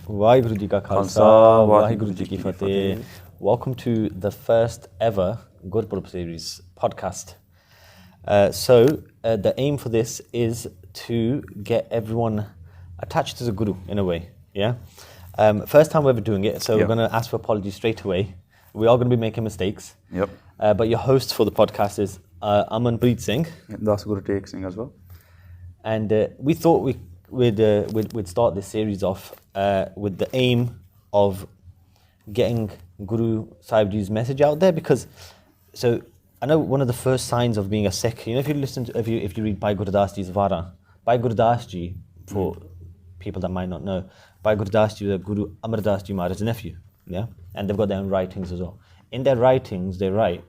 Waheguru Ji Ka Khalsa, Waheguru Ji Ki Fateh. Welcome to the first ever Gurpurab Series podcast. The aim for this is to get everyone attached to the Guru in a way. Yeah. First time we're ever doing it, so we're going to ask for apologies straight away. We are going to be making mistakes. Yep. But your host for the podcast is Amanpreet Singh. That's Guru Take Singh as well. And we thought we'd start this series off with the aim of getting Guru Sahib Ji's message out there, because so I know one of the first signs of being a Sikh, if you read Bhai Gonda Ji's Vara, Bhai Gonda Ji, for people that might not know, Bhai Gonda Ji was Guru Amardas Ji Maharaj's nephew, yeah, and they've got their own writings as well. In their writings, they write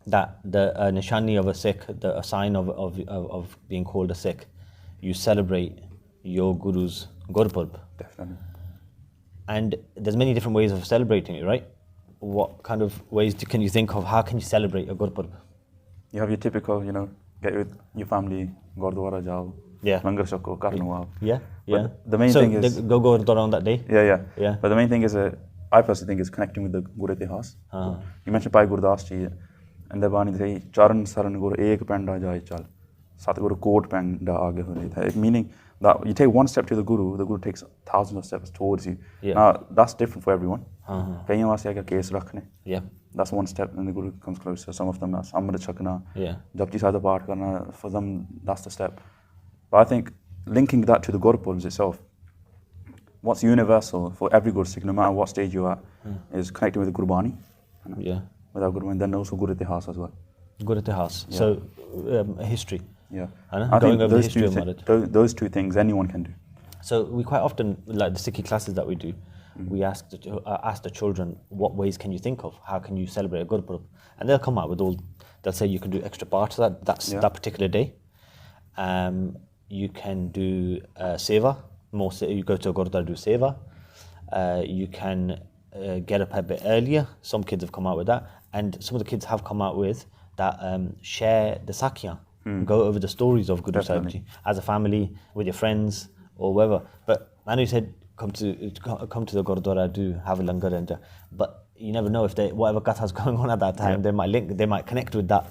that the nishani of a Sikh, a sign of being called a Sikh, you celebrate your Guru's Gurpurab. Definitely. And there's many different ways of celebrating it, right? What kind of ways can you think of? How can you celebrate a Gurpurab? You have your typical, get with your family, Gurdwara jao, langar shako, karno aap. Yeah. But the main thing is... go Gurdwara on that day? Yeah. But the main thing is, I personally think, is connecting with the Guru Itihas. You mentioned Bhai Gonda Ji, and the Bani say, Charan Saran Guru Ek Panda Jai Chal. Satguru Kot Panda Aage Hone. Meaning that you take one step to the Guru takes thousands of steps towards you. Yeah. Now, that's different for everyone. Yeah. That's one step, and the Guru comes closer. Some of them, that's Amrit Chakna, Japji Sada Path Karna, for them, that's the step. But I think linking that to the Gurpurabs itself, what's universal for every Guru Sikh, no matter what stage you're at, is connecting with the Gurbani. Yeah. With our Guru, and then also Guru Itihas as well. Guru Itihas. Yeah. So, history. Yeah. I think over those, the history of those two things anyone can do. So we quite often, like the Sikhi classes that we do, we ask the children, what ways can you think of? How can you celebrate a Gurpurab? And they'll come out with they'll say you can do extra parts of that particular day. You can do seva, you go to a Gurdwara, do seva. You can get up a bit earlier. Some kids have come out with that. And some of the kids have come out with that share the sakya, go over the stories of Guru Sahib Ji as a family, with your friends or whatever. But I know you said come to the Gurdwara, do have a langar, but you never know if whatever katha is going on at that time, they might connect with that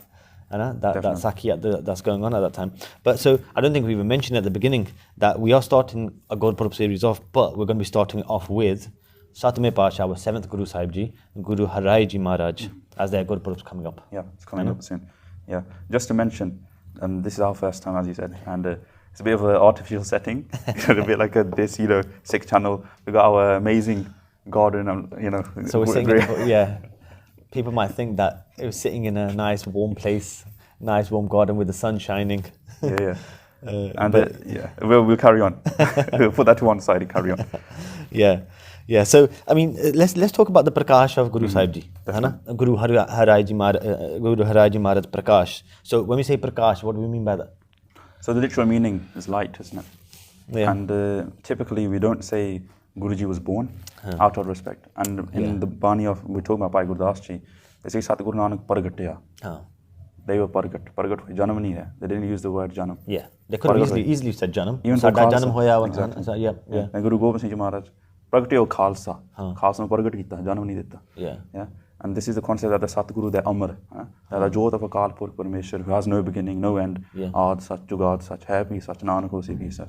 sakya that's going on at that time. But so I don't think we even mentioned at the beginning that we are starting a Gurpurab series off, but we're going to be starting off with Satme Pasha, our 7th Guru Sahib Ji, Guru Harrai Ji Maharaj, as their Gurpurab's coming up. Yeah, it's coming up soon. Yeah, just to mention, this is our first time, as you said, and it's a bit of an artificial setting. It's a bit like this, Sikh channel. We got our amazing garden, So we're sitting, people might think that it was sitting in a nice warm place, nice warm garden with the sun shining. Yeah. We'll carry on. We'll put that to one side and carry on. Yeah. So I mean, let's talk about the Prakash of Guru Sahib Ji, Guru Harrai Ji Maharaj Prakash. So when we say Prakash, what do we mean by that? So the literal meaning is light, isn't it? Yeah. And typically we don't say Guruji was born out of respect. And in the Bani of, we talk about Bhai Gonda Ji, they say Satguru Nanak Pargatya. They were Pargat. Pargat Janam nahi hai. They didn't use the word Janam. Yeah. They could have easily said Janam. Even Sada Janam hoya. Exactly. Yeah. And Guru Gobind Singh Ji Maharaj, Pragatiya Khalsa. Khalsa no Pargat kita, Janam nahi detta. Yeah. And this is the concept that the Satguru, the Amar, the Jot of Akal Purkh Parmeshwar, who has no beginning, no end, Aad Sach, Jugad Sach, Happy Sach, Nanak Hosi Bhi Sach.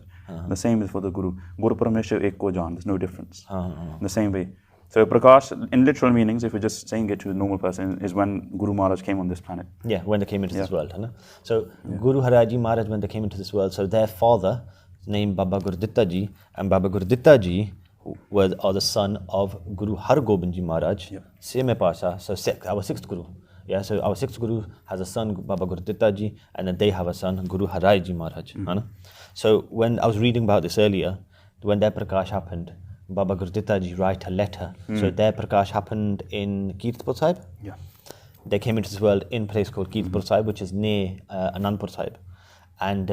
The same is for the Guru. Guru Parmeshwar Ek Ko Jaan, there's no difference. In the same way. So Prakash, in literal meanings, if we're just saying it to a normal person, is when Guru Maharaj came on this planet. Yeah, when they came into this world. So Guru Harrai Ji Maharaj, when they came into this world, so their father, named Baba Gurditta Ji, and Baba Gurditta Ji are the son of Guru Har Gobind Ji Maharaj, Seme Pasha, so our 6th Guru. Yeah, so our 6th Guru has a son, Baba Gurditta Ji, and then they have a son, Guru Harrai Ji Maharaj. So when I was reading about this earlier, when their Prakash happened, Baba Gurditta Ji write a letter. So their Prakash happened in Kirtpur Sahib. Yeah. They came into this world in a place called Kirtpur Sahib, which is near Anandpur Sahib. And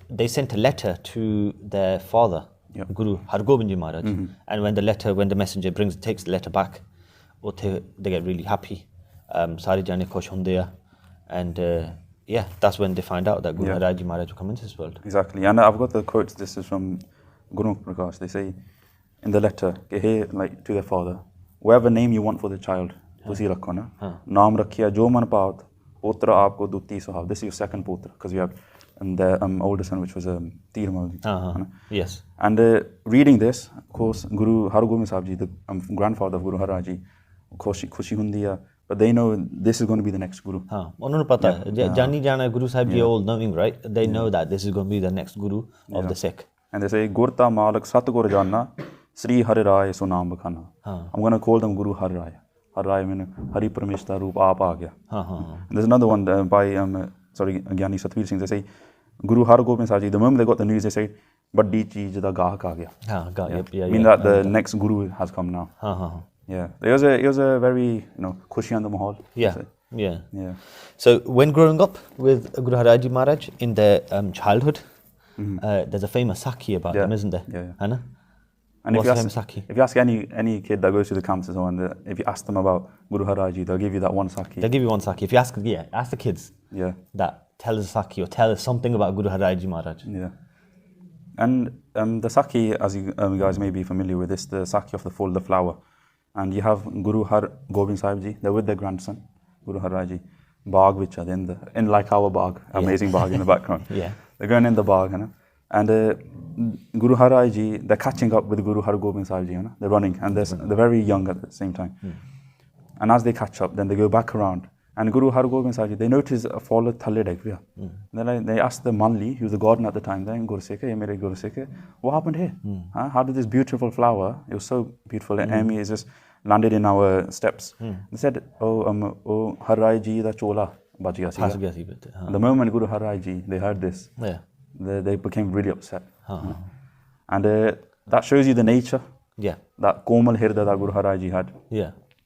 they sent a letter to their father, Guru Har Gobind Ji Maharaj. And when the messenger takes the letter back, they get really happy. Sare jane khush hunde, and that's when they find out that Guru Harrai Ji Maharaj will come into this world. Exactly, and I've got the quotes. This is from Guru Prakash, they say in the letter, hey, like to their father, whatever name you want for the child, tusi rakho na. Naam rakhiya jo man paat, potra aapko dutti sahab. This is your second potra, because you have the older son, which was Tir Maulvi. Yes. And reading this, of course, Guru Hargobind Sahib Ji, the grandfather of Guru Harrai Ji, khushi hundi hai, but they know this is going to be the next Guru. Unhonu pata hai. Jani jana Guru Sahib Ji all knowing, right? They know that this is going to be the next Guru of the Sikh. And they say, Gurta Malik Satgur Janna, Shri Harrai Sunam Bakhana. I'm going to call them Guru Harrai. Harrai means Hari Parameshwar Roop Aap aa gaya. There's another one by Gyani Satvir Singh. They say, Guru Hargobind Sahib Ji, the moment they got the news, they say, Baddi cheez da gahak aa gaya. Mean that the next Guru has come now. Yeah, it was a very, khushi on the mahal. Yeah. So when growing up with Guru Harrai Ji Maharaj in their childhood, there's a famous sakhi about them, isn't there? Yeah. And what's the famous sakhi? If you ask any kid that goes to the camps and so on, if you ask them about Guru Harrai Ji, they'll give you that one sakhi. They'll give you one sakhi. If you ask the kids that tell us a sakhi or tell us something about Guru Harrai Ji Maharaj. Yeah. And the sakhi, as you guys may be familiar with this, the sakhi of the flower. And you have Guru Hargobind Sahib Ji, they're with their grandson, Guru Harrai Ji, Baag which are in like our Baag, amazing Baag in the background. They're going in the Baag, and Guru Harrai Ji, they're catching up with Guru Hargobind Sahib Ji, they're running, and they're very young at the same time. And as they catch up, then they go back around, and Guru Hargobind Sahib Ji, they notice a fall of thalle deg gaya. Then they asked the Manli, he was the gardener at the time, what happened here? How did this beautiful flower, it was so beautiful, and Amy is just landed in our steps. They said, oh Harrai Ji da chola bach gaya si. The moment Guru Harrai Ji, they heard this, they became really upset. And that shows you the nature, that komal hirda that Guru Harrai Ji had.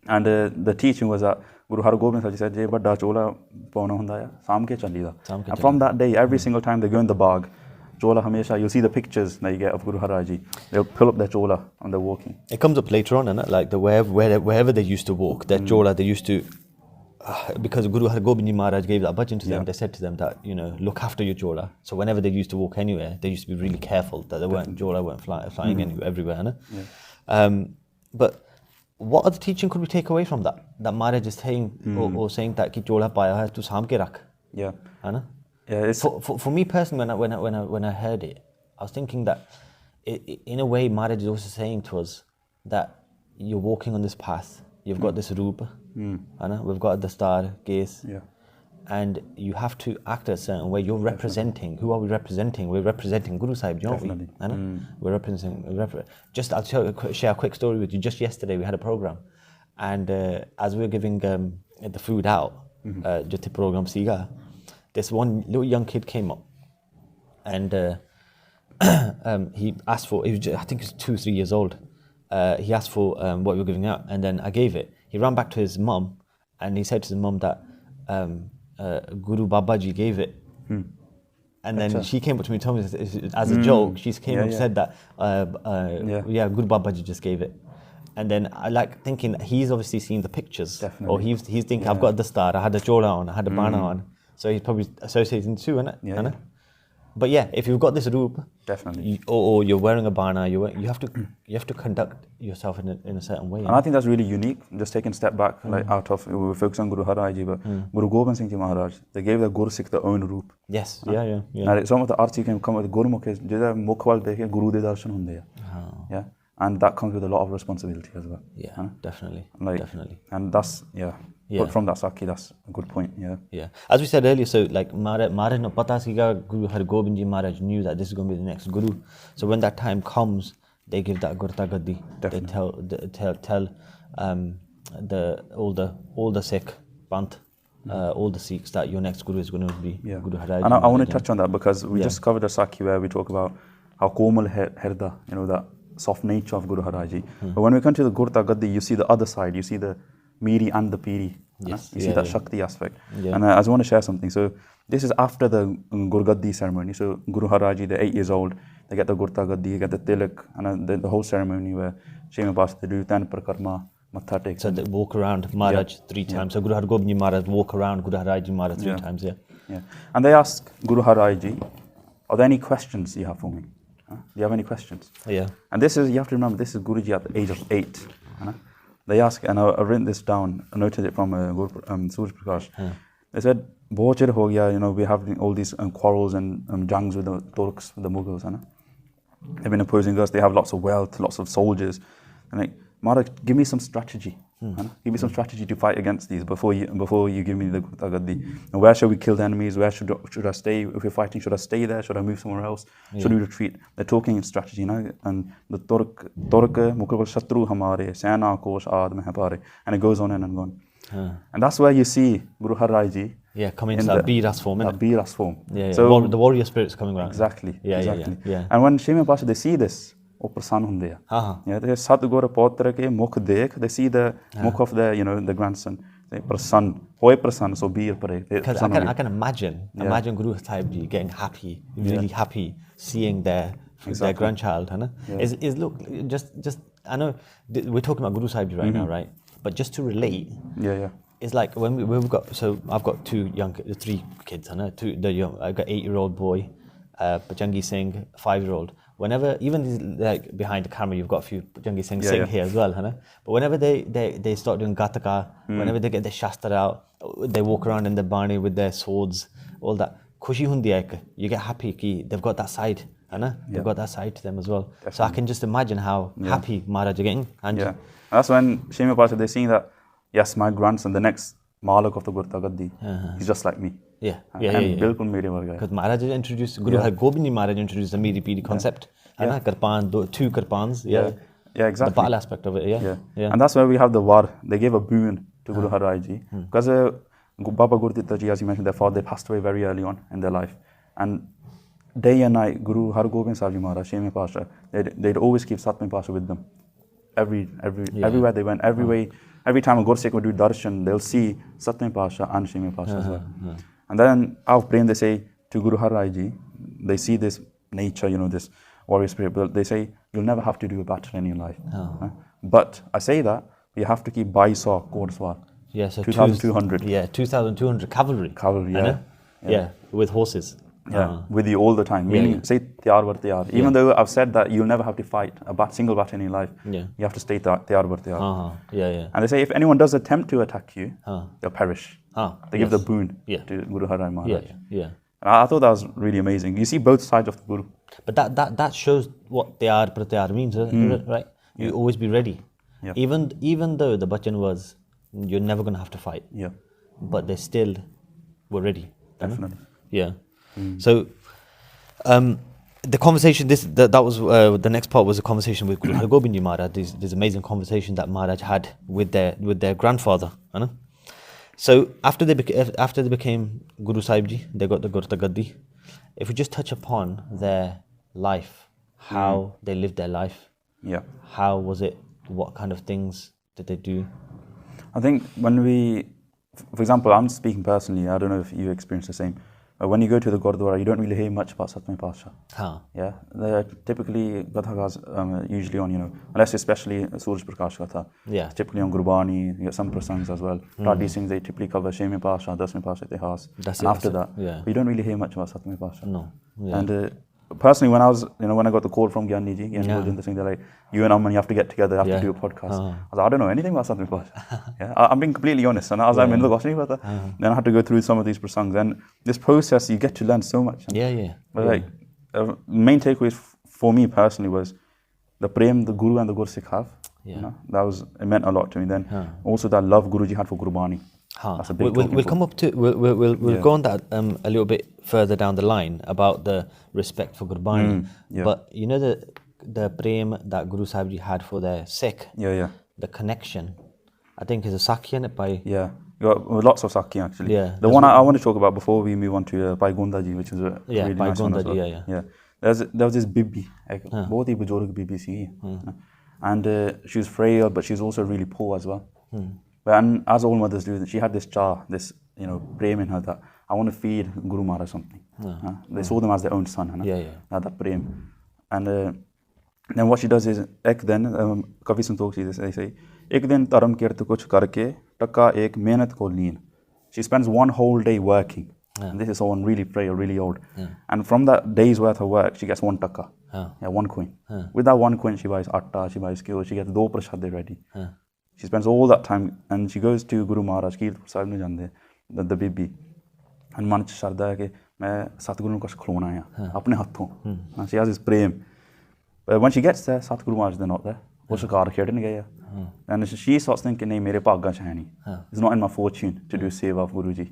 And the teaching was that Guru Hargobind Sahib Ji said, "Je badda chola pauna hunda ya, saam ke chali da." And from that day, every single time they go in the Baag, chola hamesha, you'll see the pictures that you get of Guru Harrai Ji. They'll pull up their chola and they're walking. It comes up later on, innit? Like wherever they used to walk, their chola, they used to, because Guru Hargobind Ji Maharaj gave that bhajan to them, they said to them that, look after your chola. So whenever they used to walk anywhere, they used to be really careful that chola weren't flying anywhere, everywhere, innit? But what other teaching could we take away from that? That Maharaj is saying, or saying that ki chola paya hai, tu saam ke rakh. For me personally, when I heard it, I was thinking that in a way Maharaj is also saying to us that you're walking on this path, you've got this roop, we've got the star, gaze, and you have to act a certain way. You're representing. Who are we representing? We're representing Guru Sahib, don't we? We're representing. I'll share a quick story with you. Just yesterday we had a program, and as we were giving the food out, just the program siga, this one little young kid came up, and he asked for. I think he was 2-3 years old. He asked for what we were giving out, and then I gave it. He ran back to his mum, and he said to his mum that Guru Baba Ji gave it. And then she came up to me and told me as a joke, she came up and said that, Guru Baba Ji just gave it. And then I like thinking that he's obviously seen the pictures. Or he's thinking, I've got the star, I had a chola on, I had a bana on. So he's probably associating the two, innit? But yeah, if you've got this roop, or you're wearing a bana, you have to conduct yourself in a certain way. And I think that's really unique. Just taking a step back, out of, we were focused on Guru Harrai Ji, but Guru Gobind Singh Ji Maharaj, they gave the Guru Sikh their own roop. Yes, And some of the arts can come with Guru Mukh, jada mukhwal dekhe Guru de darshan hunde hai. And that comes with a lot of responsibility as well. Definitely. And that's but from that sakhi, that's a good point. As we said earlier, so like Maharaj no pata siga, Guru Hargobind Ji Maharaj knew that this is going to be the next Guru. So when that time comes, they give that Gurta Gaddi. They tell all the Sikh Panth, all the Sikhs that your next Guru is going to be Guru Harrai Ji. And I want to touch on that because we just covered a sakhi where we talk about how komal herda, that soft nature of Guru Harrai Ji. But when we come to the Gurta Gaddi, you see the other side. You see the Miri and the Piri. You see that Shakti aspect. And I just want to share something. So this is after the Gurgaddi ceremony. So Guru Harrai Ji, they're 8 years old. They get the Gurta Gaddi, they get the Tilak, and the whole ceremony where Shema Bas, they do 10 Prakarma, Matha Tek. So they walk around Maharaj 3 times. So Guru Hargobind Ji Maharaj walk around Guru Harrai Ji Maharaj 3 times. And they ask Guru Harrai Ji, are there any questions you have for me? Do you have any questions? Yeah. And this is, you have to remember, this is Guruji at the age of 8. They ask, and I've written this down, I noted it from Suraj Prakash. They said, "Bahut chir ho gaya, we're having all these quarrels and jangs with the Turks, with the Mughals. They've been opposing us, they have lots of wealth, lots of soldiers. And like, Maharaj, give me some strategy. Give me some strategy to fight against these before you give me the Gaddi. And where should we kill the enemies? Where should I stay? If we're fighting, should I stay there? Should I move somewhere else? Should we retreat?" They're talking in strategy, and the Turk Mughal Shatru Hamare, Sena Kosh Aad Mein Pare. And it goes on and on. And that's where you see Guru Harrai Ji. Yeah, coming into that Biras form, that Biras form. Yeah. So the warrior spirit's coming around. Exactly. Yeah. And when Shri Pasha, they see this, ਉਹ ਪ੍ਰਸੰਨ ਹੁੰਦੇ ਆ ਤੇ ਸਤਿਗੁਰ ਪੌਤਰ ਕੇ ਮੁਖ ਦੇਖ they see the ਮੁਖ of the grandson they ਪ੍ਰਸੰਨ ਹੋਏ ਪ੍ਰਸੰਨ so be ਪਰੇ I can imagine Guru Sahib Ji getting happy, really happy seeing their grandchild, is look just I know we're talking about Guru Sahib Ji right now, right? But just to relate, it's like when we've got, so I've got 3 kids, I've got 8-year-old boy, Bajrangi Singh, 5-year-old. Whenever, even like behind the camera, you've got a few Bajrangi Singh sing here as well, but whenever they start doing gataka, whenever they get their shastra out, they walk around in the bani with their swords, all that, khushi hundi hai, you get happy ki they've got that side, they've got that side to them as well. Definitely. So I can just imagine how happy Maharaj are getting. And that's when Shri Pasha, they're seeing that, yes, my grandson, the next Malak of the Gurta Gaddi, he's just like me. बिल्कुल मेरे वर्ग है. Because Maharaj introduced, Guru Har Gobind Ji Maharaj introduced the Miri Piri concept. Karpan, 2 karpans. Yeah, exactly. The Bal aspect of it. And that's where we have the war. They gave a boon to Guru Harrai Ji. Because Baba Gurdita Ji, as you mentioned, their father, they passed away very early on in their life. And day and night, Guru Har Gobind Sahib Ji Maharaj, Shri Pasha, they'd always keep Satme Pasha with them. Everywhere they went, every time a Gursikh would do darshan, they'll see Satme Pasha and Shri Pasha as well. And then out of praying, they say to Guru Harrai Ji, they see this nature, this warrior spirit, but they say, you'll never have to do a battle in your life. But I say that, you have to keep 22 Ghordeswar. Yeah, so 2,200. 2,200 cavalry. With horses. With you all the time. Meaning, say, tiyar bar tiyar. Even though I've said that you'll never have to fight a single battle in your life, you have to stay tiyar bar tiyar. And they say, if anyone does attempt to attack you, they'll perish. They give the boon to Guru Harrai Maharaj. And I thought that was really amazing. You see both sides of the Guru. But that shows what tiyar par tiyar means, right? You always be ready. Even though the bachan was, you're never going to have to fight. But they still were ready. Definitely. So, the conversation, that was the next part was a conversation with Guru Har Gobind Ji Maharaj. This amazing conversation that Maharaj had with their grandfather. So after they became Guru Sahib Ji, they got the Gurta Gaddi. If we just touch upon their life, how they lived their life, how was it? What kind of things did they do? I think for example, I'm speaking personally. I don't know if you experience the same. When you go to the Gurdwara, you don't really hear much about Satme Pasha. They're typically Gathagas usually on, unless especially Suraj Prakash Gatha. It's typically on Gurbani, you get some prasangs as well. These things they typically cover Shri Pasha, Dasme Pasha, Itihas. And after that, you don't really hear much about Satme Pasha. No. And personally, when I got the call from Gyanni Ji, they're like, you and Amman, you have to get together, you have to do a podcast. I was like, I don't know anything about Satme Pasha. I'm being completely honest. And I was like, then I had to go through some of these prasangs. And this process, you get to learn so much. But the main takeaway for me personally was the prem the Guru and the Gursikh have. It meant a lot to me. Then also that love Guruji had for Gurbani. That's a big we'll come up to we'll go on that a little bit further down the line about the respect for Gurbani. But you know the prem that Guru Sahib Ji had for their Sikh, the connection, I think is a Sakya by you got lots of Sakya actually. The one I want to talk about before we move on to Bhai Gonda Ji, which is a really Bhai nice one as Gonda well. There was this Bibi, बहुत ही बुजुर्ग Bibi C, and she was frail, but she's also really poor as well. And as all mothers do, she had this this prem in her that I want to feed Guru Maharaj something. They saw them as their own son. That prem. And then what she does is, ek din, Kavi Santokh they say, ek din taram kirt kuch karke, taka ek mehnat ko leen. She spends one whole day working. And this is someone really frail, really old. And from that day's worth of work, she gets 1 taka. 1 coin. With that 1 coin, she buys atta, she buys ghyo, she gets 2 prashade ready. She spends all that time, and she goes to Guru Maharaj, Kirtapur Sahib nu jande, the Bibi. And man ch sharda hai ki main Satguru nu kuch khilona hai, apne hathon. She has this prem. But when she gets there, Satguru Maharaj, they're not there. वो शिकार खेडन गए and she starts thinking नहीं मेरे भाग्य च है नहीं, it's not in my fortune to do seva of Guru ji.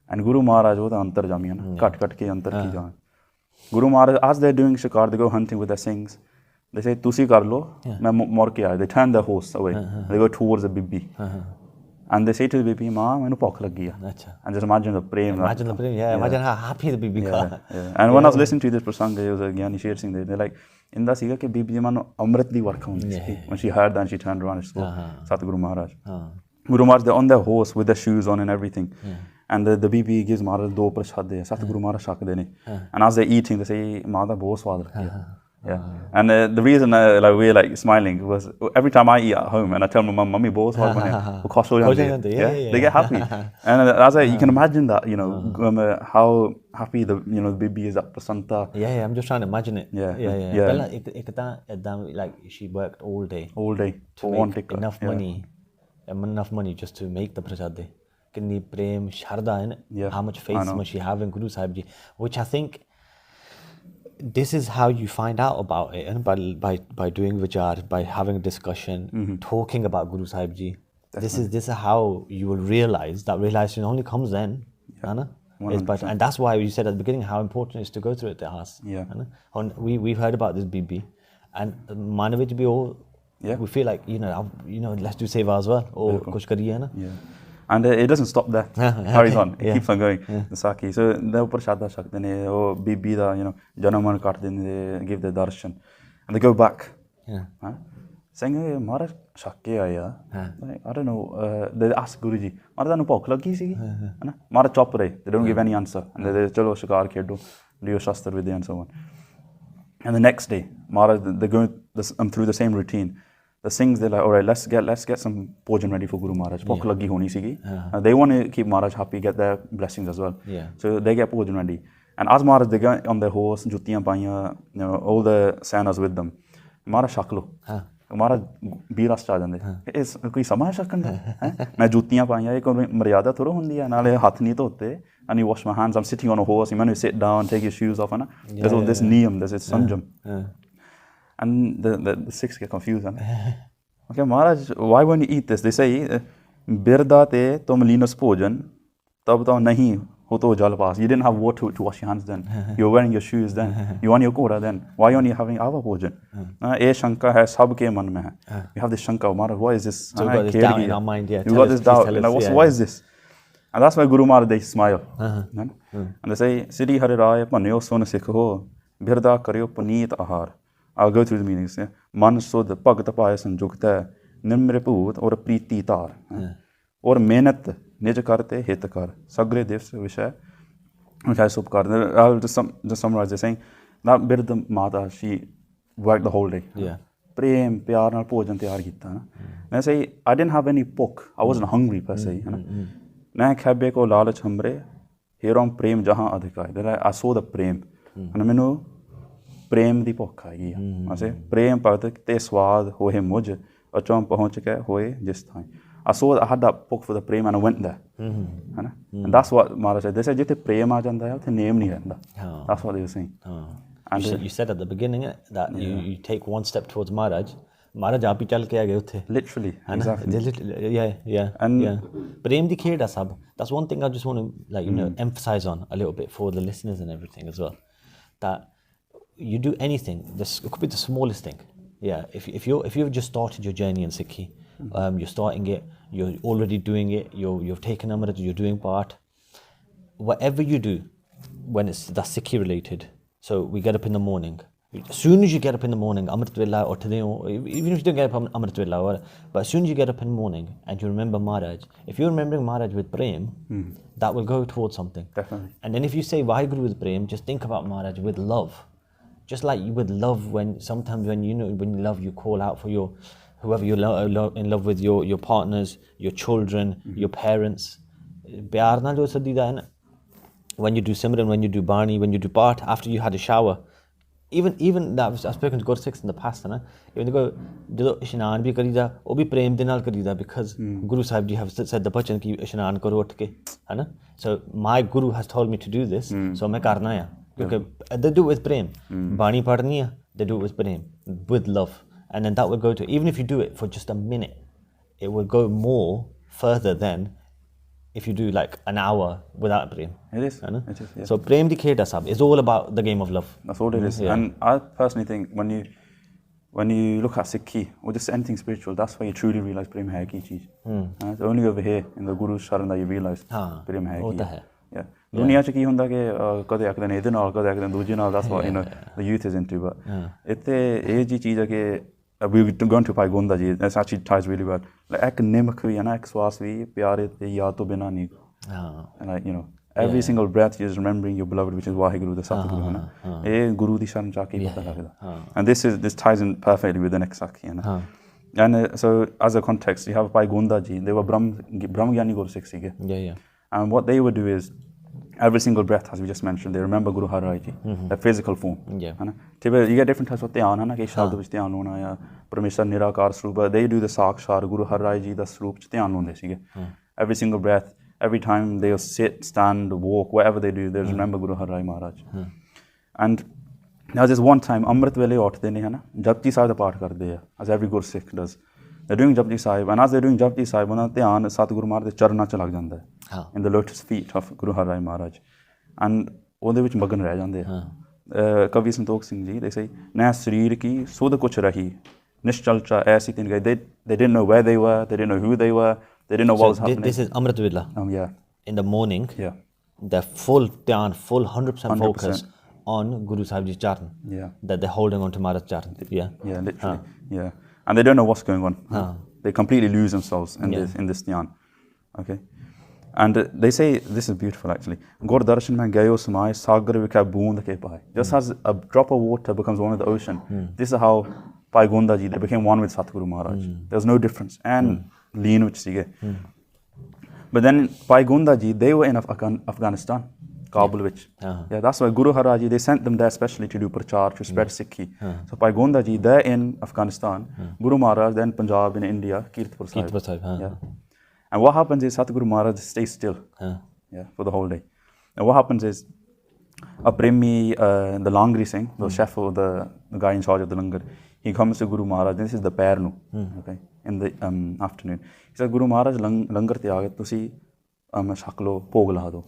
And Guru Maharaj वो तो अंतर्जामी है ना, कट के अंतर की जान. Guru Maharaj, as they're doing shikar, they go hunting with their sings. They say तुसी कर लो, मैं मर के आया. They turn their horse away. They go towards the bibi. And they say to the bibi, माँ मैंने भूख लगी है. And just imagine the prem. Imagine how happy the bibi got. And when I was listening to this prasang, there was a Gyani Sher Singh, they're like, इंदा सीगा कि बीबी जी मानो अमृत the work होनी थी. When she heard that, and she turned around and spoke Satguru Maharaj. Guru Maharaj, they're on their horse with their shoes on and everything. And the BB gives Maharaj 2 prashade. Satguru Maharaj shakde ne. And as they're eating, they say, Mada bahut swad rakhiya. And the reason we're like smiling was every time I eat at home and I tell my mum, Mummy, bahut swad bane. They get happy. And as you can imagine that, you know, how happy the BB is at Prasanta. I'm just trying to imagine it. Like she worked all day to make enough money just to make the prasade. Kinni prem sharda in how much faith must she have in Guru Sahib Ji, which I think this is how you find out about it, and by doing vichar, by having a discussion, talking about Guru Sahib Ji. This is how you will realize that realization only comes then. And that's why you said at the beginning how important it is to go through it. And we've heard about this BB, and Manavich bhi we feel like let's do seva as well or kuch kariye na. And it doesn't stop there. Carries on. It keeps on going. The Saki. So the upar shada shakte ne, oh BB da, janaman kaat dene, they give the darshan, and they go back. Saying, Maharaj shakke aaya. I don't know. They ask Guruji, Maharaj anu bhukh lagi sigi? Maharaj chop rahe. They don't give any answer, and they say, chalo shikar khedo, do your shastra vidya and so on. And the next day, Maharaj, they're going through the same routine. The Singhs, they're like, all right, let's get some bhojan ready for Guru Maharaj. Bhukh lagi honi sigi. They want to keep Maharaj happy, get their blessings as well. So they get bhojan ready. And as Maharaj, they get on their horse, juttiyan paiyan, all the sanas with them. Maharaj shak lo. Maharaj biras cha jande. Is koi sama shakkan da? Main juttiyan paiyan, ek maryada thoro hundi hai. Naale hath nahi dhote. And you wash my hands. I'm sitting on a horse. You man, you sit down, take your shoes off. There's all this niyam, there's this sanjam. And the Sikhs get confused. Okay, Maharaj, why won't you eat this? They say, Birda te tum linas bhojan, tab to nahi ho to jal paas. You didn't have water to wash your hands then. You're wearing your shoes then. You want your kora then. Why aren't you having our bhojan? Ye shanka hai, sab ke man mein hai. We have this shanka, Maharaj, why is this? So we've got this doubt in our mind. You got this doubt. Why is this? And that's why Guru Maharaj, they smile. And they say, Shri Hariraya panyo son sikho, Birda karyo puneet ahar. I'll go through the meanings. Man sod bhagat paaya sanjukta, nimre poot or preeti tar. Or mehnat nij karte hit kar. Sagre devs vishay, which I subkar. I'll just summarize. They're saying that Birda Mata, she worked the whole day. Prem, pyar nal bhojan tayar kita. And I say, I didn't have any poke. I wasn't hungry per se. Na khabbe ko lalach hamre, herom prem jahan adhika. I saw the prem. And I know प्रेम दी भुख आई है असे प्रेम भगत ते स्वाद होए मुझ अचों पहुंच के होए जिस Thai. I saw I had that book for the prem and I went there. And that's what Maharaj said. They said जिथे प्रेम आ जाता है उथे नेम नहीं रहता. That's what they were saying. And you said at the beginning that you take one step towards Maharaj आप ही चल के आ गए उथे. Literally, exactly. And प्रेम दी खेड़ है सब. That's one thing I just want to emphasize on a little bit for the listeners and everything as well. That you do anything, it could be the smallest thing. If you've just started your journey in Sikhi, you're starting it, you're already doing it, you've taken Amrit, you're doing part. Whatever you do, when that's Sikhi related. So we get up in the morning. As soon as you get up in the morning, Amrit Vela or today, even if you don't get up Amrit Vela, but as soon as you get up in the morning and you remember Maharaj, if you're remembering Maharaj with Prem, that will go towards something. Definitely. And then if you say Vaheguru with Prem, just think about Maharaj with love. Just like you would love when you love, you call out for your whoever you're in love with, your partners, your children, your parents. प्यार ना जो सदीदा है ना, when you do Simran, when you do Bani, when you do Part, after you had a shower, even that I've spoken to Gursicks in the past, na, even they go, ਜਦੋਂ ਇਸ਼ਨਾਨ ਵੀ ਕਰੀਦਾ ਉਹ ਵੀ ਪ੍ਰੇਮ ਦੇ ਨਾਲ ਕਰੀਦਾ because Guru Sahib ji have said the bachan ki ਇਸ਼ਨਾਨ ਕਰੋ ਉੱਠ ਕੇ, ਹੈ ਨਾ? So my Guru has told me to do this, so मैं करना है because they do it with prem. Bani padhni hai, they do it with prem, with love, and then that will go to, even if you do it for just a minute, it will go more further than if you do like an hour without prem. It is. It is, yeah. So prem di kheda sab is all about the game of love. That's all it is. Yeah. And I personally think when you look at Sikhi or just anything spiritual, that's where you truly realize prem hai ki cheez. It's only over here in the Guru's sharan that you realize prem hai ki. Yeah. Dunya ਚ ਕੀ ਹੁੰਦਾ ਕਿ ਕਦੇ ਇੱਕ ਦਿਨ ਇਹਦੇ ਨਾਲ ਕਦੇ ਇੱਕ ਦਿਨ ਦੂਜੇ ਨਾਲ, that's what you know the youth is into, but ਇੱਥੇ ਇਹ ਜੀ ਚੀਜ਼ ਹੈ ਕਿ we going to Bhai Gonda Ji, that actually ties really well. Like ek nimak vi, ek swas vi, pyare te yaad to bina nahi. And like, you know, every single breath you're just remembering your beloved, which is Waheguru, the Satguru, na. Eh Guru di sharan cha ke pata lagda. And this ties in perfectly with the next Sakhi, na. And so as a context, you have Bhai Gonda Ji, they were Brahmgyani Guru Sikh sige. And what they would do is, every single breath, as we just mentioned, they remember Guru Harrai Ji, the physical form. You get different types of dhyan, na, कि शब्द विच ध्यान होना या परमेश्वर निराकार स्वरूप. They do the साक्षात Guru Harrai Ji, the स्वरूप च ध्यान होंदे सीगे. Every single breath, every time they'll sit, stand, walk, whatever they do, they remember Guru Harrai Maharaj. And now there's one time, Amrit wele ਉੱਠਦੇ ਨੇ, है ना, Japji Sahib ਦਾ ਪਾਠ ਕਰਦੇ ਆ, as every Guru Sikh does. They're doing Japji Sahib, and as they're doing Japji Sahib, ਉਹਨਾਂ ਦਾ ਧਿਆਨ ਸਤਿਗੁਰੂ ਮਹਾਰਾਜ ਦੇ ਚਰਨਾਂ 'ਚ ਲੱਗ ਜਾਂਦਾ ਹੈ, in the lotus feet of Guru Harrai Maharaj, and ਉਹਦੇ ਵਿੱਚ ਮਗਨ ਰਹਿ ਜਾਂਦੇ ਆ. ਕਵੀ ਸੰਤੋਖ ਸਿੰਘ ਜੀ, they say, ਨਾ ਸਰੀਰ ਕੀ ਸੁਧ ਕੁਛ ਰਹੀ, ਨਿਸ਼ਚਲ ਚ ਐਸੀ ਤਿਨ ਗਏ. They didn't know where they were, they didn't know who they were, they didn't know what was happening. This is Amrit Vela. Yeah. In the morning, the full dhyan, full 100% focus on Guru Sahib Ji's charan. That they're holding on to Maharaj charan. Yeah, literally. Yeah. And they don't know what's going on. They completely lose themselves in this dhyan. Okay. And they say, this is beautiful actually. Gur darshan mein gayo samay sagar vikha boond ke paai. Just as a drop of water becomes one with the ocean, this is how Bhai Gonda Ji, they became one with Satguru Maharaj. There was no difference. And leen vich sige. But then Bhai Gonda Ji, they were in Afghanistan, Kabul vich. Yeah, that's why Guru Harrai Ji, they sent them there especially to do prachar, to spread Sikhi. So Bhai Gonda Ji, they're in Afghanistan. Guru Maharaj, then Punjab in India, Kirtpur Sahib. Yeah. And what happens is Satguru Maharaj stays still for the whole day. And what happens is a Premi, the Langri Singh, the chef or the guy in charge of the langar, he comes to Guru Maharaj. This is the Pairnu, okay, in the afternoon. He says, Guru Maharaj, langar te aage, tusi shaklo pog la do.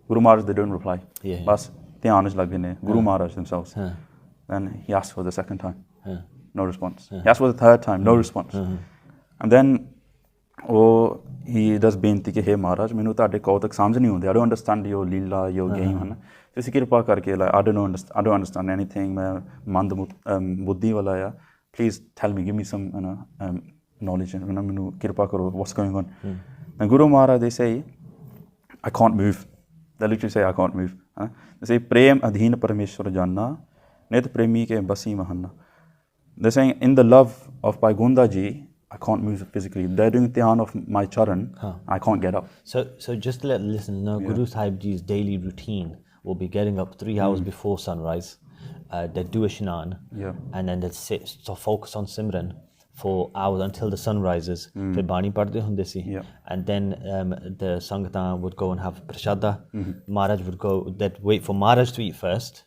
Guru Maharaj, they don't reply. Bas dhyan ch lage ne, Guru Maharaj themselves. Then he asks for the second time, no response. He asks for the third time, no response. And then he does beinti ke, hey Maharaj, mainu tade kautak samjh nahi hunde. I don't understand your leela, your game, hai na. Tusi kirpa karke, like, I don't understand anything. Main mand buddhi wala ya. Please tell me, give me some knowledge. Mainu kirpa karo, what's going on? And Guru Maharaj, they say, I can't move. They literally say, I can't move. They say, prem adheen parameshwar janna, net premi ke basi mahanna. They're saying, in the love of Bhai Gonda Ji, I can't move physically. They're doing dhyan of my charan. I can't get up. So just to let listen know, Guru Sahib Ji's daily routine will be getting up 3 hours before sunrise. They do a Ishnan, and then they sit, so focus on Simran for hours until the sun rises. Fir Bani padde hunde si. And then the Sangatan would go and have prashada. Maharaj would go, they'd wait for Maharaj to eat first,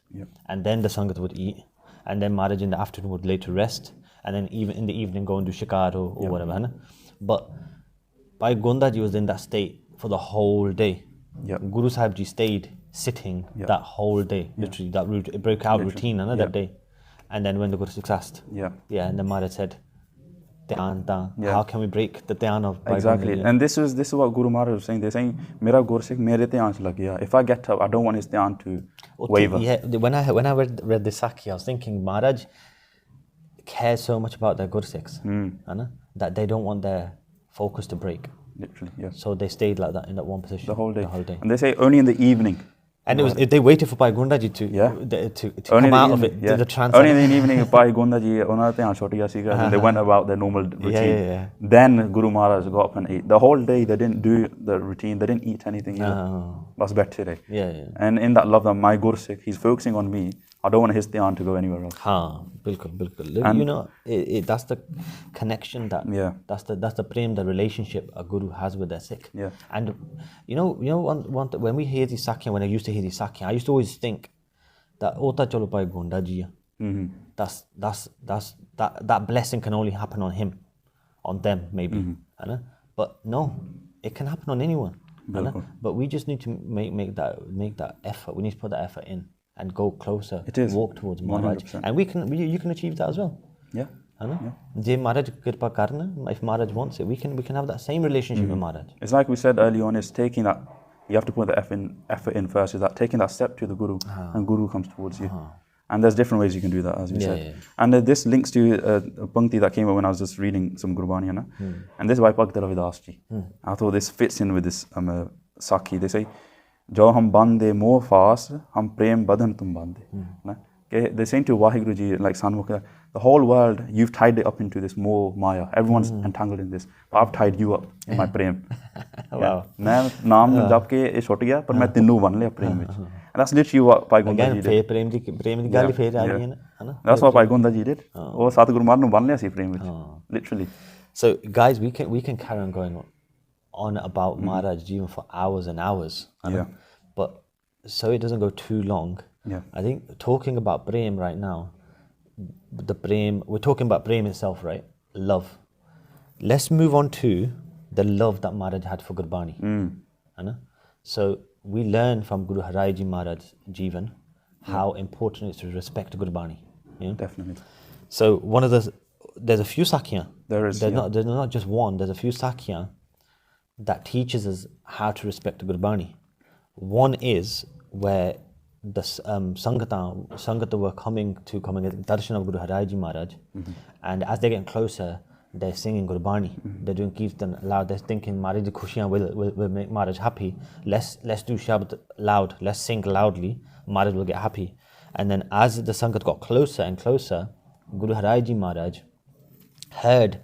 and then the Sangat would eat. And then Maharaj in the afternoon would later rest. And then even in the evening go and do shikar or whatever. But Bhai Gonda Ji was in that state for the whole day. Guru Sahib Ji stayed sitting that whole day, literally. That broke out routine that day. And then when the Guru Sikhs asked, and then Maharaj said, how can we break the dhyan of Bhai Exactly. Gonda Ji? And this is what Guru Maharaj was saying. They're saying, Mera Guru Sikh mere dhyan ch lag gaya. If I get up, I don't want his dhyan to waver. When I read this Sakhi, I was thinking, Maharaj care so much about their Gursikhs that they don't want their focus to break. Literally, So they stayed like that in that one position the whole day. The whole day. And they say only in the evening And they waited for Bhai Gonda Ji to come out of it, to the trance. Only in the evening, Bhai Gonda Ji, and they went about their normal routine. Then Guru Maharaj got up and ate. The whole day they didn't do the routine, they didn't eat anything either. Bas better. And in that love that my Gursikh, he's focusing on me. I don't want his dhyan to go anywhere else. Bilkul. And, you know, that's the connection that's the prem, the relationship a guru has with their Sikh. And you know, when we hear these sakhiyas, when I used to hear these sakhiyas, I used to always think that Ota chalo Bhai Gonda Ji. That blessing can only happen on him, on them maybe. But no, it can happen on anyone. But we just need to make that effort. We need to put that effort in and go closer. Walk towards Maharaj. 100%. And you can achieve that as well. If Maharaj wants it, we can have that same relationship with Maharaj. It's like we said early on, it's taking that, you have to put the effort in first, is that taking that step to the Guru, and Guru comes towards you. And there's different ways you can do that, as we said. And this links to a Punkti that came up when I was just reading some Gurbani. And this is by Bhakt Ravidas Ji. I thought this fits in with this Sakhi. They say, Jo hum bande moh fas, hum prem badhan tum bande. They're saying to Vaheguru Ji, like Sanmukha, the whole world, you've tied it up into this moh maya. Everyone's entangled in this. But I've tied you up in my prem. Wow. मैं नाम जप के ये छुट गया, पर मैं तीनों बन लिया प्रेम विच. And that's literally what Bhai Gonda Ji did. प्रेम दी गल फेर आ गई है ना. That's what Bhai Gonda Ji did. वो सतगुरु मार ਨੂੰ बन लिया ਸੀ प्रेम विच. Literally. So guys, we can carry on going on about Maharaj Ji for hours and hours. But so it doesn't go too long. I think talking about prem right now, we're talking about prem itself, right? Love. Let's move on to the love that Maharaj had for Gurbani. So we learn from Guru Harrai Ji Maharaj Jivan how important it is to respect Gurbani. Definitely. So there's a few sakhya. There's not just one. There's a few sakhya that teaches us how to respect Gurbani. One is where the Sangata were coming at the darshan of Guru Harrai Ji Maharaj, and as they're getting closer, they're singing Gurbani. They're doing Kirtan loud. They're thinking Maharaj di khushiyan will make Maharaj happy. Let's do Shabd loud. Let's sing loudly. Maharaj will get happy. And then as the Sangat got closer and closer, Guru Harrai Ji Maharaj heard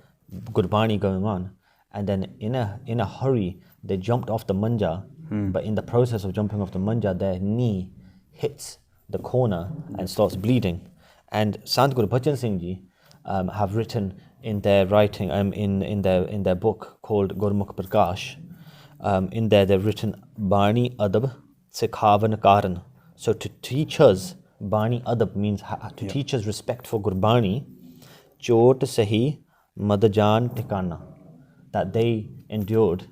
Gurbani going on, and then in a hurry they jumped off the manja. But in the process of jumping off the manja, their knee hits the corner and starts bleeding. And Sant Guru Bachan Singh Ji have written in their writing, in their book called Gurmukh Prakash, in there they've written Bani Adab Sikhavan Karan. So to teach us, Bani Adab means to teach us respect for Gurbani, Chot Sahi Madajan Tikana, that they endured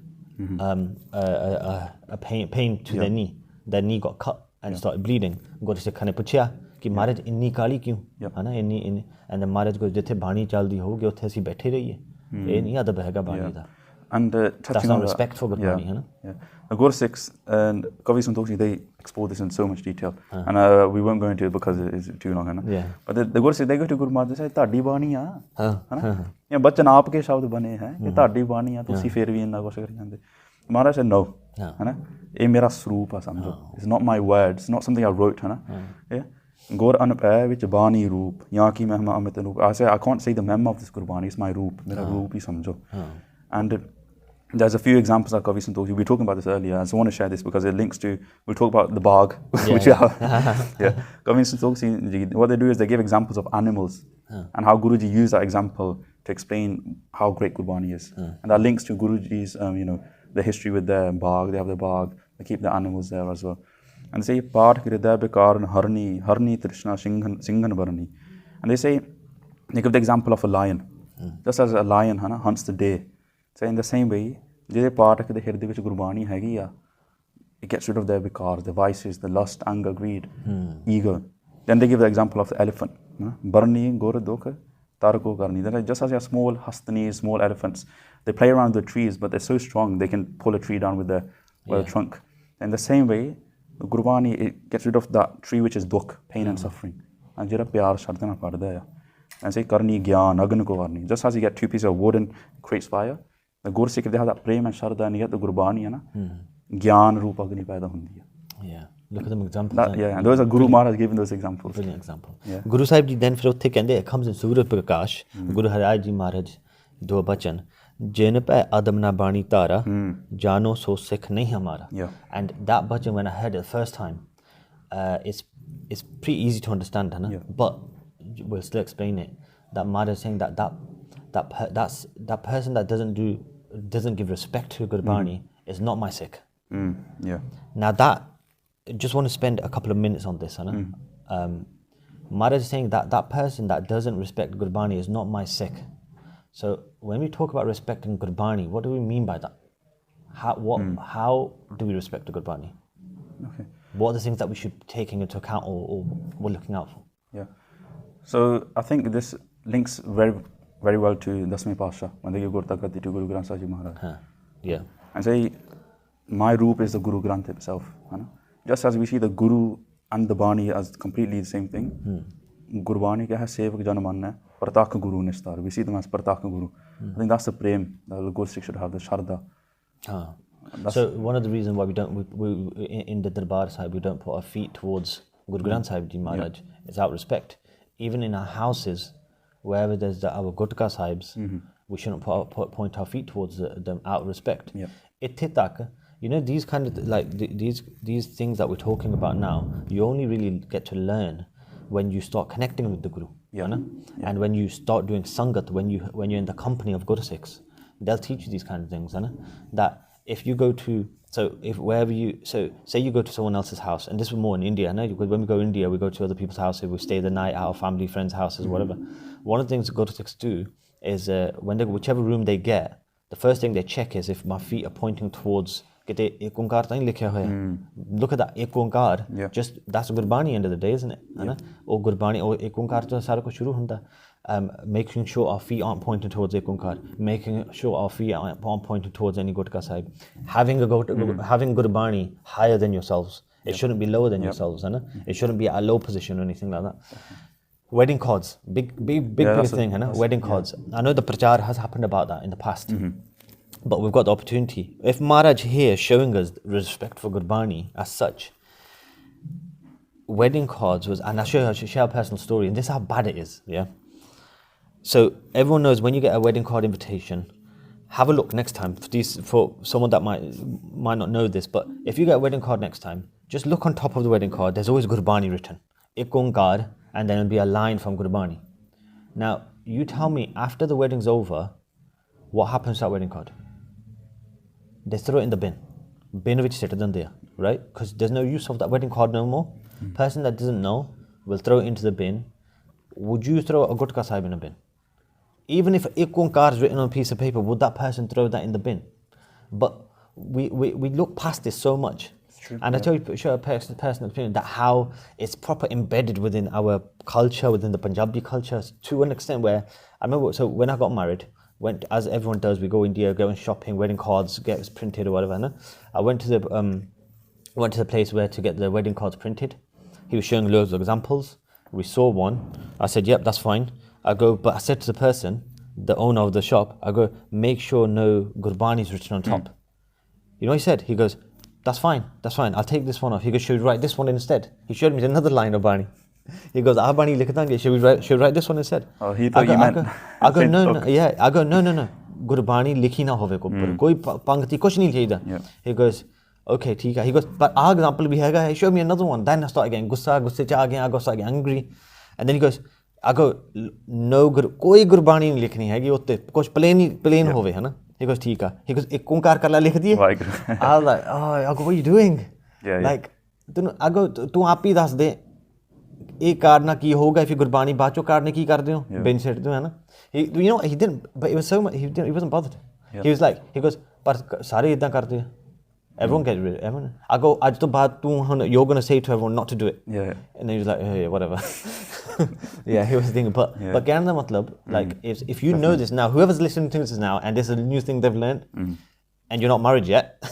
a pain to their knee. Their knee got cut and started bleeding. Guru Sikha ne puchya कि महाराज इन्नी काली क्यों है ना इन्नी and महाराज को जिथे बाणी चलदी होगी उत्थे ਅਸੀਂ बैठे रहिए ਇਹ नहीं अदब हैगा बाणी ਦਾ. And that's not respect for Gurbani, है ना. The Gursikhs and Kavi Santokhi, they explore this in so much detail, and we won't go into it because it is too long, है ना. But the Gursikhs, they go to Guru Maharaj, they say ਤੁਹਾਡੀ ਬਾਣੀ ਆ, है ना. ये बचन आपके शब्द बने हैं कि ਤੁਹਾਡੀ ਬਾਣੀ ਆ, ਤੁਸੀਂ ਫਿਰ ਵੀ ਇੰਨਾ ਕੁਝ ਕਰੀ ਜਾਂਦੇ. Maharaj said no, है ना. ये मेरा स्वरूप है समझो. It's not my words, it's not something I wrote, है ना. Gaur anupay vich bani roop ya ki mehma amit roop. I can't say the mem of this Gurbani, it's my roop, mera roop hi samjho. And there's a few examples that Kavi Santokhi, we were talking about this earlier. I just want to share this because it links to, we'll talk about the bagh, which Kavi Santokhi, what they do is they give examples of animals and how Guruji used that example to explain how great Gurbani is. And that links to Guruji's, the history with their bagh. They have the bagh, they keep the animals there as well. And they say, Paat Hriday Bekaran Harni, Harni Trishna Singhan Varni. And they say, they give the example of a lion. Just as a lion hunts the day. So in the same way, jede Paat ke Hriday vich Gurbani hegi ya, it gets rid of their vikar, the vices, the lust, anger, greed, ego. Then they give the example of the elephant. Barni Gor Dokha Tarko Karni. They're like, just as you have small hastanis, small elephants, they play around the trees, but they're so strong they can pull a tree down with their trunk. In the same way, Gurbani, it gets rid of that tree which is dukh, pain and suffering. And jira pyar shardana padda hai. And say karni gyan, agn ko karni. Just as you get two pieces of wood and creates fire, the Gursikh, if they have that prem and sharda and you get the Gurbani, gyan roop agni paida hundi hai. Look at them examples. And those are Guru Maharaj giving those examples. Brilliant example. Yeah. Guru Sahib ji then फिर उत्थे कहंदे, it comes in Surah Prakash, Guru Harrai Ji Maharaj, do bachan, जिन पे अदम ना बाणी तारा, जानो सो सिख नहीं हमारा. Yeah. And that bachan, when I heard it the first time, it's pretty easy to understand, yeah. But we'll still explain it. That Maharaj is saying that person that doesn't give respect to Gurbani is not my Sikh. Yeah. Now that, just want to spend a couple of minutes on this. Maharaj is saying that person that doesn't respect Gurbani is not my Sikh. So when we talk about respecting Gurbani, what do we mean by that? How do we respect the Gurbani? Okay. What are the things that we should be taking into account or we're looking out for? Yeah. So I think this links very, very well to Dasmi Pasha when they give Gurta Gati to Guru Granth Sahib Ji Maharaj. Yeah. And say, my Roop is the Guru Granth himself. Just as we see the Guru and the Bani as completely the same thing, Gurbani kya hai, Sevak Janaman hai, Pratak Guru Nistar. We see them as Pratak Guru. I think that's the prem that the Gursikh should have, the Sharda. So one of the reasons why we in the Darbar Sahib, we don't put our feet towards Guru Granth Sahib Ji Maharaj is out of respect. Even in our houses, wherever there's our Gutka Sahibs, we shouldn't point our feet towards them out of respect. Itthe tak, these kind of these things that we're talking about now, you only really get to learn when you start connecting with the Guru. And when you start doing Sangat, when you're in the company of Gursikhs, they'll teach you these kind of things. That if you go to, say you go to someone else's house, and this was more in India, when we go to India, we go to other people's houses, we stay the night at our family, friends' houses, whatever. One of the things Gursikhs do is whichever room they get, the first thing they check is if my feet are pointing towards, look at that, Ek Onkar, just that's Gurbani end of the day, isn't it? Or Gurbani, or Ek Onkar to sara kuch shuru hunda. Making sure our feet aren't pointing towards Ek Onkar, making sure our feet aren't pointing towards any Gutka Sahib. Having Gurbani higher than yourselves. It shouldn't be lower than yourselves. It shouldn't be at a low position or anything like that. Wedding cards, big thing. Wedding cards. I know the prachar has happened about that in the past. But we've got the opportunity. If Maharaj here showing us respect for Gurbani as such, wedding cards was, and I'll share a personal story, and this is how bad it is, So everyone knows when you get a wedding card invitation, have a look next time. For someone that might not know this, but if you get a wedding card next time, just look on top of the wedding card, there's always Gurbani written. Ek Onkar, and then it'll be a line from Gurbani. Now, you tell me, after the wedding's over, what happens to that wedding card? They throw it in the bin which sit than there, right? Because there's no use of that wedding card no more. Person that doesn't know will throw it into the bin. Would you throw a Gutka Sahib in a bin? Even if Ek Onkar is written on a piece of paper, would that person throw that in the bin? But we look past this so much. And I tell you, show a personal opinion that how it's proper embedded within our culture, within the Punjabi culture, to an extent where I remember. So when I got married, as everyone does, we go India, going shopping, wedding cards gets printed or whatever. I went to the place where to get the wedding cards printed. He was showing loads of examples. We saw one. I said, "Yep, that's fine." But I said to the person, the owner of the shop, make sure no Gurbani is written on top. You know what he said? He goes, that's fine, I'll take this one off. He goes, should we write this one instead? He showed me another line of Bani. He goes, Bani likh dange, should we write this one instead? Oh, he thought you meant... No. Gurbani likhi na hove ko. Koi pangti kuch nahi chahida. He goes, okay, theek hai. He goes, but our example bhi hai, he showed me another one. Then I started getting gusse cha aa gaya, I started getting angry. And then he goes, no, koi Gurbani nahi likhni hai, utte kuch plain hove, hai na? He goes, theek hai. He goes, ek Onkar karla likh diye. I was like, what are you doing? Like, I go, tu aap hi das de. एक car ना की होगा if Gurbani बाचो car ने की कर दे हो bin set do है ना. He didn't, but it was so much, he wasn't bothered. He was like, he goes, पर सारे इतना करते हैं. Everyone gets rid of everyone. I go, आज तो बात you're going to say to everyone not to do it. And then he was like, yeah, whatever. He was thinking, but कहने का मतलब, like, if you know this now, whoever's listening to this now, and this is a new thing they've learned, and you're not married yet,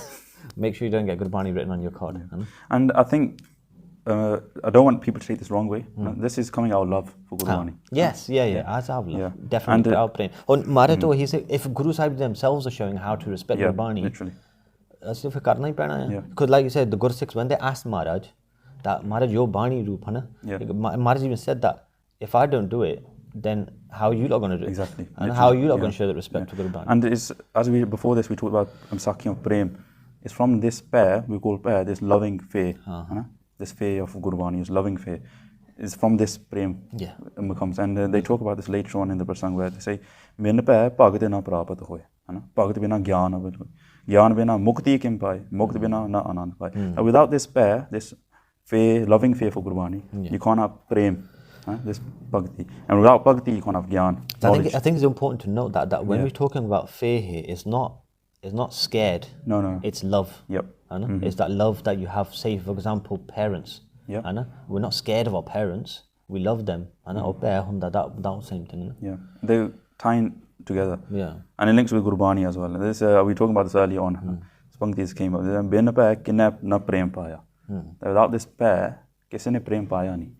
make sure you don't get Gurbani written on your card. And I think, I don't want people to take this wrong way. This is coming out of love for Gurbani. Yes, as our love. Definitely our praying. On Marato, he said, if Guru Sahib themselves are showing how to respect Gurbani, literally. Because like you said, the Gursikhs, when they asked Maharaj, that Maharaj, your Bani Roop, hai na? Yeah. Maharaj even said that if I don't do it, then how are you lot going to do it? Exactly. And how are you lot going to show the respect to Gurbani? And it's, before this we talked about Sakhi of Prem. It's from this pair, we call pair, this loving faith. This faith of Gurbani is loving faith. It's from this Prem comes. And they talk about this later on in the parsang where they say, Min pair bhagate na prapat hoy. Bhagate bina gyan hoy. Gyan bina mukti kim pai. Mukti bina na anand pai. And without this pair, this faith, loving faith for Gurbani, you can't have Prem. This bhakti, and without bhakti you can't have gyan. I think it's important to note that when we're talking about fear here, it's not scared. No. It's love. Yep. It's that love that you have. Say, for example, parents. Yeah. We're not scared of our parents. We love them. That same thing. Yeah. They tie together. Yeah. And it links with Gurbani as well. This we talking about this earlier on. Bhaktis came up. Bin pair kinap na prem paya. Without this pair, kisi ne prem paya nahi.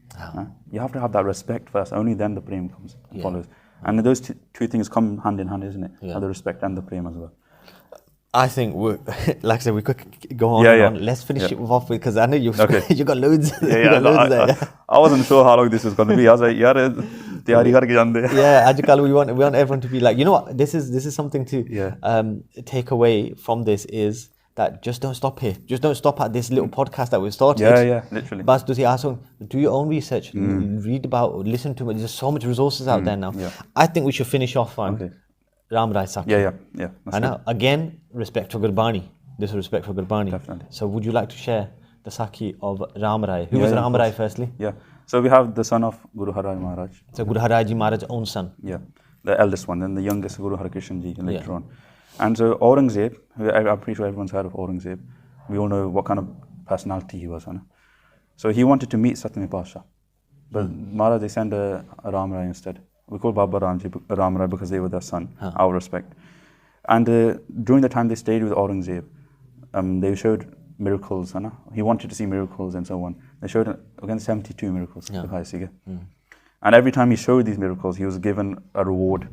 You have to have that respect first, only then the prem comes, follows. And those two things come hand in hand, isn't it? The respect and the prem as well. I think, like I said, we could go on and on. Let's finish it off because I know you got loads. I wasn't sure how long this was going to be. I was like, tiyari karke jande. Yeah, Ajikal, we want everyone to be like, you know what, this is something to take away from this is that just don't stop here. Just don't stop at this little podcast that we've started. Yeah, literally. But do your own research, read about, listen to it. There's so much resources out there now. Yeah. I think we should finish off on Raam Rai Sahib. Yeah. And now, again, respect for Gurbani. This is respect for Gurbani. Definitely. So would you like to share the Sakhi of Raam Rai? Who was Raam Rai firstly? Yeah. So we have the son of Guru Harrai Maharaj. So Guru Harrai Ji Maharaj's own son. Yeah. The eldest one, then the youngest Guru Harkishan Ji later on. And so Aurangzeb, I'm pretty sure everyone's heard of Aurangzeb. We all know what kind of personality he was. So he wanted to meet Satme Pasha. But Maharaj, they sent a Raam Rai instead. We call Baba Raam Rai because they were their son, our respect. And during the time they stayed with Aurangzeb, they showed miracles. He wanted to see miracles and so on. They showed again 72 miracles. And every time he showed these miracles, he was given a reward.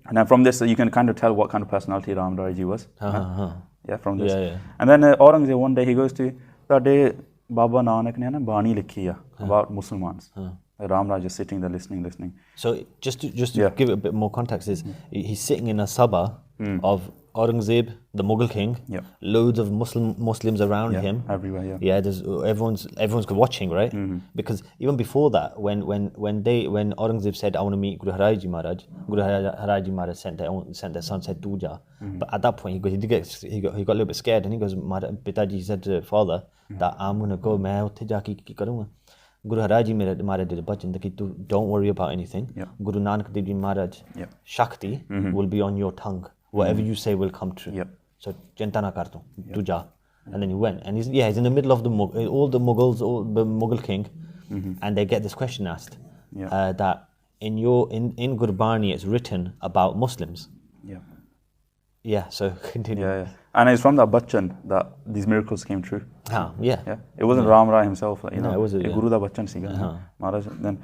And then from this, you can kind of tell what kind of personality Raam Rai Ji was. Yeah, from this. And then Aurangzeb, one day he goes to, that day Baba Nanak ne Bani likhi about Muslims. Raam Rai just sitting there listening. So just to give it a bit more context, is he's sitting in a sabha of Aurangzeb, the Mughal king, loads of Muslims around him. Everywhere, there's everyone's watching, right? Because even before that, when Aurangzeb said, I want to meet Guru Harrai Ji Maharaj, Guru Harrai Ji Maharaj sent their son, said, Tu ja. But at that point, he got a little bit scared, and he goes, Pitaji said to father that I'm going to go, main utthe ja ke ki karunga. Guru Harrai Ji Maharaj did a bhajan that don't worry about anything. Guru Nanak Dev Ji Maharaj, Shakti will be on your tongue. Whatever you say will come true. So, Chanta na kar tu, tu ja. And then he went. And he's in the middle of all the Mughals, all the Mughal king. And they get this question asked. That in Gurbani it's written about Muslims. So continue. And it's from that bachan that these miracles came true. It wasn't Raam Rai himself. It was Guru da bachan siga. Maharaj. Then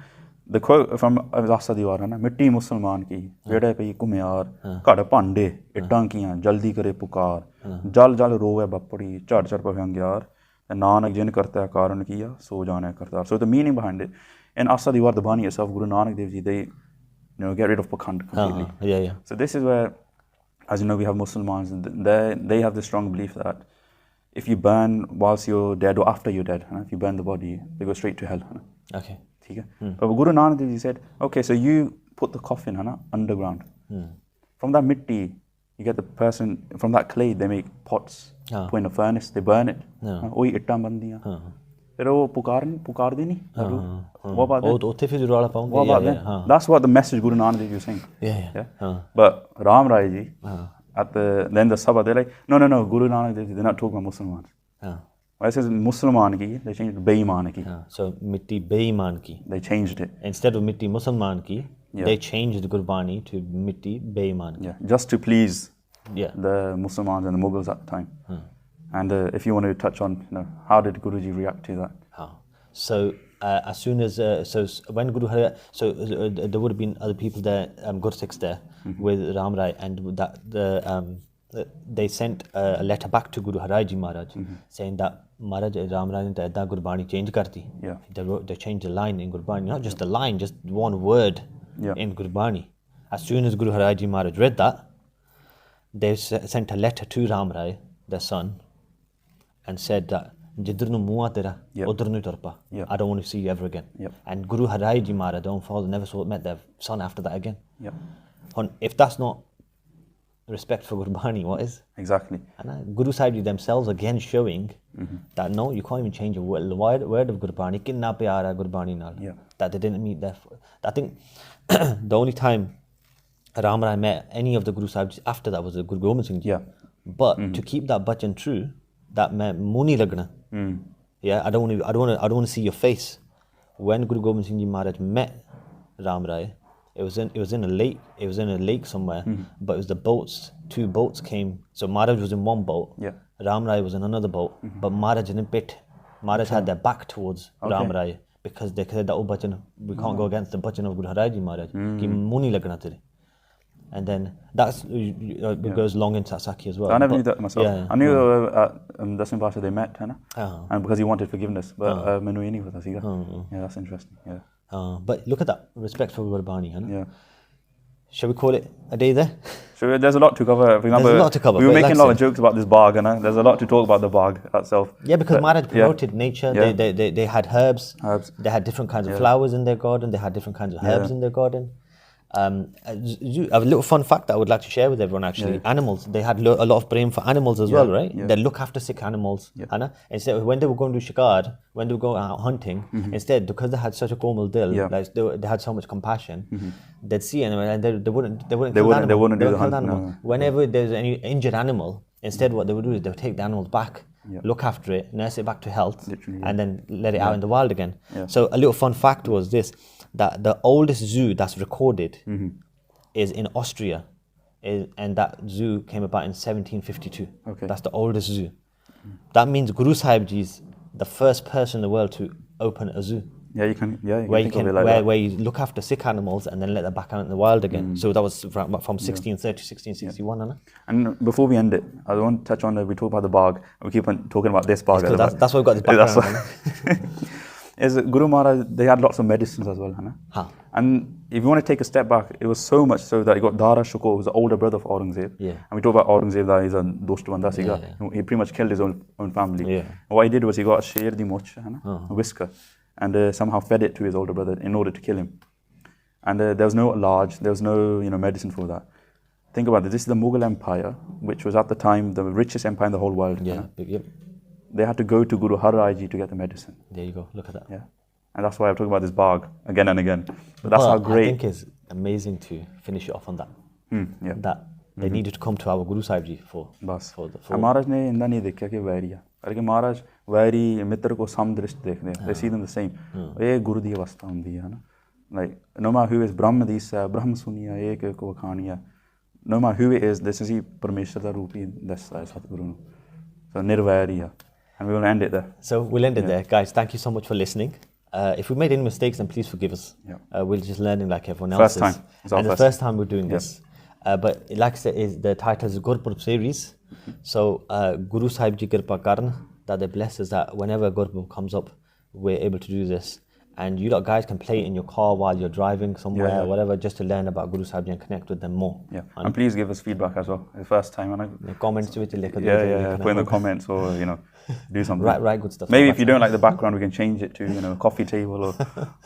the quote from Rasa Diwar है ना मिट्टी मुसलमान की बेड़े पे कुम्यार कड़ पांडे इट्टां कियां जल्दी करे पुकार जल जल रोवे बपड़ी चढ़ चढ़ पव्यांग्यार नानक जिन करता है कारण किया सो जाने Kartar. So the meaning behind it in Asa Diwar the Bani itself, Guru Nanak Dev Ji, they get rid of Pakhand completely. So this is where, as you know, we have Muslims, they have the strong belief that if you burn whilst you're dead or after you're dead, if you burn the body, they go straight to hell. Okay. But Guru Nanak Dev Ji said, okay, so you put the coffin underground. From that mitti, you get the person, from that clay, they make pots, put in a furnace, they burn it. Oi ittan bandiyan. But oh, pukar de nahi. What about that? That's what the message Guru Nanak Dev Ji was saying. But Raam Rai Ji, at the Sabha, they're like, no, Guru Nanak Dev Ji, they're not talking about Muslims. Why it says Musliman ki, they changed it Beiman ki. So mitti Beiman ki. They changed it. Instead of mitti Musliman ki, they changed the Gurbani to mitti Beiman ki. Just to please the Muslimans and the Mughals at the time. And if you want to touch on, how did Guruji react to that? So as soon as when Guru Harrai, there would have been other people there, Gursikhs there with Raam Rai, and that they sent a letter back to Guru Harrai Ji Maharaj saying that Maharaj Raam Rai ne eda Gurbani change karti. Yeah. They changed the line in Gurbani, not just the line, just one word in Gurbani. As soon as Guru Harrai Ji Maharaj read that, they sent a letter to Raam Rai, their son, and said that Jidhar nu muah tera, udhar nu turpa. I don't want to see you ever again. And Guru Harrai Ji Maharaj, their own father, never met their son after that again. If that's not respect for Gurbani, what is? Exactly. And Guru Sahib Ji themselves again showing that no, you can't even change a word of Gurbani. Kinna pyara Gurbani nal. That they didn't meet their. I think the only time Raam Rai met any of the Guru Sahib Ji after that was the Guru Gobind Singh Ji. But to keep that bachan true, that meant muni lagna. I don't want to see your face. When Guru Gobind Singh Ji Maharaj met Raam Rai, it was in a lake somewhere, but it was the boats. 2 boats came. So Maharaj was in one boat. Raam Rai was in another boat. But Maharaj didn't pit. Maharaj had their back towards Raam Rai because they said that, oh bachan, we can't go against the bachan of Guru Harrai Ji Maharaj. Ki muni lagna tere. And then it goes long into Sakhi as well. I never knew that myself. I knew Dasim Pasha they met, and because he wanted forgiveness. But mainu ye nahi pata siga. Yeah, that's interesting. But look at that respect for Gurbani. Shall we call it a day there? So there's a lot to cover. For example, there's a lot to cover. We were making a lot of jokes about this bagh, there's a lot to talk about the bagh itself. Yeah, because Maharaj promoted nature. They had herbs. They had different kinds of flowers in their garden. They had different kinds of herbs in their garden. A little fun fact that I would like to share with everyone actually, animals, they had a lot of prem for animals as well, right? They look after sick animals. Instead, when they were going to shikar, when they were going out hunting, instead, because they had such a komal dil, like they had so much compassion, they'd see an animal and they wouldn't kill the animal. Whenever there's any injured animal, instead what they would do is they would take the animals back, look after it, nurse it back to health, and then let it out in the wild again. So a little fun fact was this, that the oldest zoo that's recorded is in Austria, and that zoo came about in 1752. That's the oldest zoo. That means Guru Sahib Ji is the first person in the world to open a zoo. You can think of it like that. Where you look after sick animals and then let them back out in the wild again. So that was from 1630 to 1661. And before we end it, I want to touch on we talk about the bagh. We keep on talking about this bagh. That's why we've got this background. Is Guru Maharaj, they had lots of medicines as well. And if you want to take a step back, it was so much so that he got Dara Shukor, who was the older brother of Aurangzeb. And we talk about Aurangzeb, that he's a dost banda siga. He pretty much killed his own family. And what he did was he got a sher di moch, a whisker, and somehow fed it to his older brother in order to kill him. And there was no Ilaj, there was no medicine for that. Think about it, this is the Mughal Empire, which was at the time the richest empire in the whole world. They had to go to Guru Harrai Ji to get the medicine. There you go, look at that. And that's why I'm talking about this bagh again and again. But that's how great. I think it's amazing to finish it off on that. That they needed to come to our Guru Sahib Ji for the Maharaj ne inda nahi dekha ki vairi hai. Because Maharaj vairi mitra ko samdrisht dekhde. They see them the same. Ye Guru di avastha hundi hai na. Like no matter who is Brahma disa, Brahma suniya, ek ko khaniya. No matter who it is, this is Parmeshwar da roop hi dasda hai Satguru nu. So nirvairi. And we will end it there. So we'll end it there. Guys, thank you so much for listening. If we made any mistakes, then please forgive us. We're just learning like everyone else is. And the first time we're doing this. But like I said, the title is Gurpurab Series. So Guru Sahib Ji Kirpa Karn, that they bless us that whenever Gurpurab comes up, we're able to do this. And you guys can play it in your car while you're driving somewhere, or whatever, just to learn about Guru Sahib Ji and connect with them more. And please give us feedback as well. The first time. Comments to it. Put in the comments or, do something. Right, good stuff. Maybe if you don't like the background, we can change it to, coffee table or,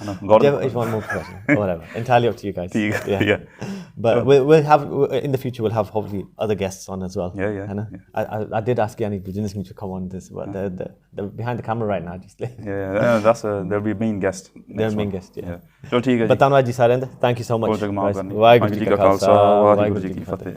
if one more person or whatever. Entirely up to you guys. But we'll have, in the future, we'll have hopefully other guests on as well. I did ask Yanni Business to come on this, but they're behind the camera right now. Just there'll be main guest. Their main guest, But thank you so much. Waheguru Ji Ka Khalsa, Waheguru Ji Ki Fateh.